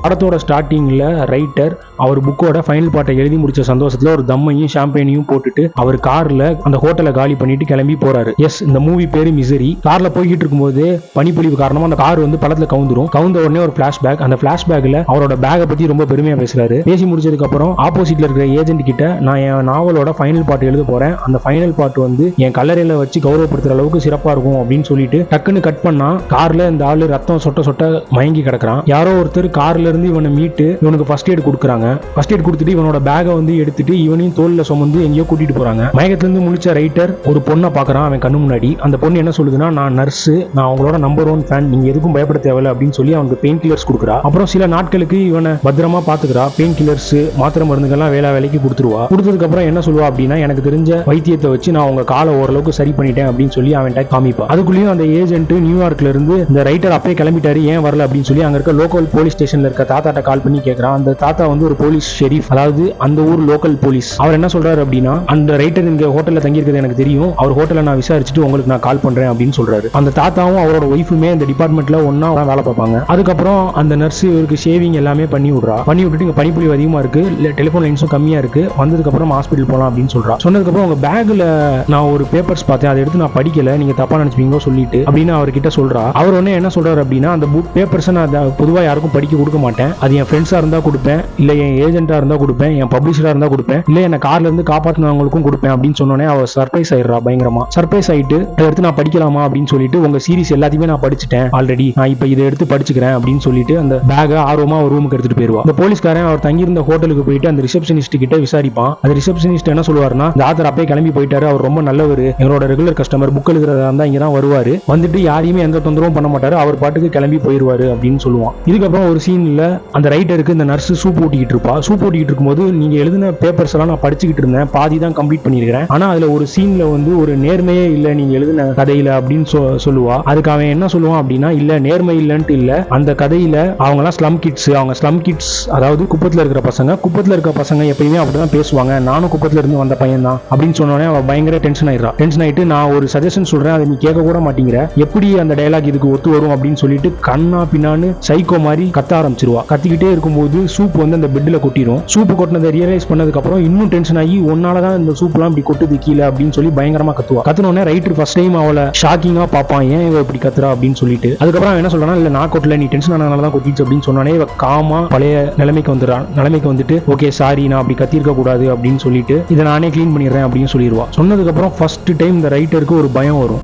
படத்தோட ஸ்டார்டிங்ல ரைட்டர் அவர் புக்கோட ஃபைனல் பார்ட்டை எழுதி முடிச்ச சந்தோஷத்துல ஒரு தம்மையும் ஷாம்பெயினையும் போட்டுட்டு அவர் கார்ல அந்த ஹோட்டலை காலி பண்ணிட்டு கிளம்பி போறாரு. எஸ், இந்த மூவி பேரு மிசரி. கார்ல போய்கிட்டு இருக்கும்போது பனிப்பொழிவு காரணமா அந்த கார் வந்து படத்துல கவுந்த உடனே ஒரு பிளாஷ்பேக். அந்த பிளாஷ்பேக்ல அவரோட பேக்கை பத்தி ரொம்ப பெருமையா பேசுறாரு. பேசி முடிச்சதுக்கு அப்புறம் ஆப்போசிட்ல இருக்கிற ஏஜென்ட் கிட்ட நான் என் நாவலோட ஃபைனல் பார்ட் எழுத போறேன், அந்த ஃபைனல் பார்ட் வந்து என் கல்லறையில வச்சு கௌரவப்படுத்துற அளவுக்கு சிறப்பா இருக்கும் அப்படின்னு சொல்லிட்டு டக்குன்னு கட் பண்ணா கார்ல இந்த ஆளு ரத்தம் சொட்ட சொட்ட மயங்கி கிடக்குறான். யாரோ ஒருத்தர் கார்ல இருந்து இவனை மீட்டு இவனுக்கு ஃபர்ஸ்ட் எய்ட் கொடுக்குறாங்க. ஃபர்ஸ்ட் எய்ட் கொடுத்துட்டு இவனோட பேகை வந்து எடுத்துட்டு இவனையும் தோல்ல சுமந்து எங்கேயோ கூட்டிட்டு போறாங்க. மயக்கத்துல இருந்து முழிச்ச ரைட்டர் ஒரு பொண்ணை பாக்குறான் அவன் கண்ணு முன்னாடி. அந்த பொண்ணு என்ன சொல்லுதுன்னா, நான் நர்ஸ், நான் அவங்களோட நம்பர் 1 ஃபேன், நீங்க எதுக்கும் பயப்பட தேவையில்லை அப்படின்னு சொல்லி அவனுக்கு பெயின் கில்லர்ஸ் கொடுக்குறா. அப்புறம் சில நாட்களுக்கு இவனை பத்திரமா பாத்துக்கிறா. பெயின் கில்லர்ஸ் மாத்திரை மருந்துகள்லாம் வேலைக்கு கொடுத்துருவா. கொடுத்ததுக்கு அப்புறம் என்ன சொல்லுவா அப்படின்னா, எனக்கு தெரிஞ்ச வைத்தியத்தை வச்சு நான் உங்க காலை ஓரளவுக்கு சரி பண்ணிட்டேன் அப்படின்னு சொல்லி அவன் காமிப்பா. அதுக்குள்ளேயும் அந்த ஏஜென்ட் நியூயார்க்ல இருந்து இந்த ரைட்டர் அப்பயே கிளம்பிட்டாரு, ஏன் வரல அப்படின்னு சொல்லி அங்க இருக்க லோக்கல் போலீஸ் ஸ்டேஷன்ல இருக்க தாத்தாட்ட கால் பண்ணி கேட்கிறான். அந்த தாத்தா வந்து ஒரு போலீஸ் ஷெரீஃப், அதாவது அந்த ஊர் லோக்கல் போலீஸ். அவர் என்ன சொல்றாரு அப்படின்னா, அந்த ரைட்டர் இங்க ஹோட்டல்ல தங்கி இருக்கிறது எனக்கு தெரியும், அவர் ஹோட்டல்ல நான் விசாரிச்சுட்டு உங்களுக்கு நான் கால் பண்றேன் அப்படின்னு சொல்றாரு. அந்த தாத்தாவும் அவரோட ஒய்ஃபுமே இந்த டிபார்ட்மெண்ட்ல ஒன்னா வேலை பார்ப்பாங்க. அதுக்கப்புறம் அந்த நர்ஸ் இவருக்கு ஷேவிங் எல்லாமே பண்ணி விட்டுட்டு இங்க பனிப்பொழிவு அதிகமா இருக்கு, டெலிபோன் லைன்ஸும் கம்மியா இருக்கு, வந்ததுக்கு அப்புறம் ஹாஸ்பிட்டல் போலாம் அப்படின்னு சொல்றா. சொன்னதுக்கு அப்புறம் உங்க பேக்ல நான் ஒரு பேப்பர்ஸ் பார்த்தேன், அதை எடுத்து நான் படிக்கல, நீங்க தப்பா நினைச்சுப்பீங்க சொல்லிட்டு அப்படின்னு அவர்கிட்ட சொல்றா. அவர் உடனே என்ன சொல்றாரு அப்படின்னா, அந்த புக் பேப்பர்ஸ் நான் பொதுவா யாருக்கும் படிக்க கொடுக்க மாட்டேன், அது என் ஃப்ரெண்ட்ஸா இருந்தா கொடுப்பேன், இல்ல என் ஏஜென்ட்டா இருந்தா கொடுப்பேன், என் பப்ளிஷரா இருந்தா கொடுப்பேன், இல்ல என்ன கார்ல இருந்து காப்பாற்றினவங்களுக்கும் கொடுப்பேன் அப்படின்னு சொன்னோன்னே அவ சர்ப்ரைஸ் ஆயிடுறா. பயங்கரமா சர்ப்ரைஸ் ஆயிட்டு அதை எடுத்து நான் படிக்கலாமா அப்படின்னு சொல்லிட்டு, உங்க சீரிஸ் எல்லாத்தையுமே நான் படிச்சுட்டேன் ஆல்ரெடி, நான் இப்ப இதை எடுத்து படிச்சுக்கிறேன் அப்படின்னு சொல்லிட்டு அந்த பேக ஆர்வமா ஒரு ரூமுக்கு எடுத்துட்டு போயிருவா. இந்த போலீஸ்காரன் அவர் தங்கியிருந்த ஹோட்டலுக்கு போயிட்டு அந்த ரிசப்ஷனிஸ்ட் கிட்ட விசாரிப்பான். அந்த ரிசப்ஷனிஸ்ட் என்ன சொல்லுவாருன்னா, இந்த ஆத்தர் அப்பயே கிளம்பி போயிட்டாரு, அவர் ரொம்ப நல்லவர், எங்களோட ரெகுலர் கஸ்டமர், புக் எழுதுறதா இருந்தா இங்க தான் வருவாரு, வந்துட்டு யாரையுமே எந்த தொந்தரவும் பண்ண மாட்டாரு, அவர் பாட்டுக்கு கிளம்பி போயிருவாரு அப்படின்னு சொல்லுவான். இதுக்கப்புறம் ஒரு சீன்ல அந்த ரைட்டருக்கு இந்த நர்ஸ் சூப் ஊட்டிக்கிட்டு இருப்பா. சூப் ஊட்டிக்கிட்டு இருக்கும்போது, நீங்க எழுதின பேப்பர்ஸ் எல்லாம் நான் படிச்சுக்கிட்டு இருந்தேன், பாதி தான் கம்ப்ளீட் பண்ணிருக்கிறேன், ஆனா அதுல ஒரு சீன்ல வந்து ஒரு நேர்மையே இல்ல நீங்க எழுதின கதையில அப்படின்னு சொல்லுவா. அதுக்கு அவன் என்ன சொல்லுவான் அப்படின்னா, இல்ல நேர்மை இல்லன்ட்டு இல்ல, அந்த கதையில அவங்க எல்லாம் ஸ்லம் கிட்ஸ், அவங்க ஸ்லம் கிட்ஸ் அதாவது குப்பத்துல இருக்கிற பசங்க, குப்பத்துல இருக்க பசங்க எப்பயுமே அப்படிதான் பேசுவாங்க, நானும் குப்பத்துல இருந்து வந்த பையன் தான் அப்படின்னு சொன்னோடனே அவன் பயங்கர டென்ஷன் ஆயிடுறா. டென்ஷன் ஆயிட்டு, நான் ஒரு சஜஷன் சொல்றேன், அதை நீ கேட்க கூட மாட்டேங்கிற, எப்படி அந்த டயலாக் இதுக்கு ஒத்து வரும் அப்படின்னு சொல்லிட்டு கண்ணா பின்னான்னு சைக்கோ மாதிரி கத்த ஆரம்பிச்சிருவா. கத்திக்கிட்டே இருக்கும்போது சூப் வந்து அந்த பெட்ல கொட்டிடும். சூப்பு கொட்டினதை ரியலைஸ் பண்ணதுக்கு அப்புறம் இன்னும் டென்ஷன் ஆகி, ஒன்னாலதான் இந்த சூப்லாம் இப்படி கொட்டுது கீழே அப்படின்னு சொல்லி பயங்கரமா கத்துவா. கத்துனோடனே ரைட்டர் ஃபர்ஸ்ட் டைம் அவளை ஷாக்கிங்கா பாப்பான், ஏன் இவ இப்படி கத்துறா அப்படின்னு சொல்லிட்டு. அதுக்கப்புறம் என்ன சொல்றானா, இல்ல நான் கொட்டல, நீ டென்ஷன் ஆனதுனால தான் கொட்டிச்சு அப்படின்னு சொன்னானே இவ காமா பழைய நிலைமைக்கு வந்துட்டு ஓகே சாரி, நான் அப்படி கத்திருக்க கூடாது அப்படின்னு சொல்லிட்டு இதை நானே கிளீன் பண்ணிடுறேன் அப்படின்னு சொல்லிடுவா. சொன்னதுக்கு அப்புறம் ஃபர்ஸ்ட் டைம் இந்த ரைட்டருக்கு ஒரு பயம் வரும்.